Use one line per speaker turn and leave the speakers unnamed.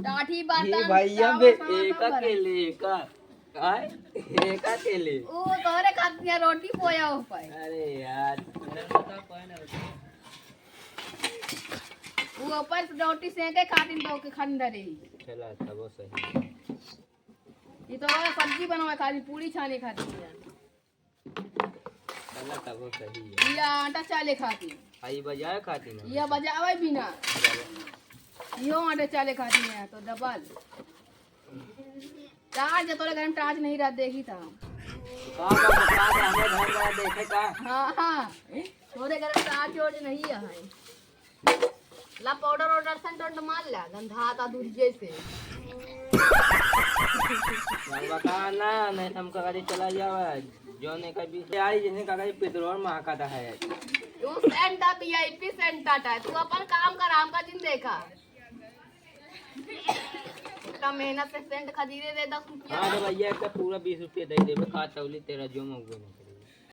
टाठी
ये
बर्तन
भैया
चावल
बे
सामान
एक
सब भरे।
अकेले का काय एक अकेले।
वो तोरे खाती है रोटी पोया हो पाए।
अरे यार
वो ऊपर से रोटी सेके खाती तो के खंडर ही।
चला था वो सही।
ये तो सब्जी बनवा खाती पूरी छाने खाती है।
चला था वो सही है।
ये आटा चाले खाती।
आई बजाय खाती ना।
ये बजावे भी ना। यो आटे चाले खाती है तो डबल। चार्ज तोरे घर में चार्ज नहीं रहा देखी था।
कहाँ का बता दे हमें घर वाला देखे का।
हाँ हाँ तोरे घर में चार्ज नहीं है। ला पाउडर ऑर्डर सेंटर मार ला गंधा आता दूर जैसे।
बता ना नहीं हम का गाड़ी चला जावा जो ने कभी आई जैसे का गाड़ी पेट्रोल महका था है।
तू सेंटा वीआईपी सेंटा है तू अपन काम कर आम का दिन देखा। इतना मेहनत से सेंट खरीदे दे 10 रुपया।
हाँ तो भैया एक पूरा 20 रुपये दे दे खा तौली तेरा जो मंगवे।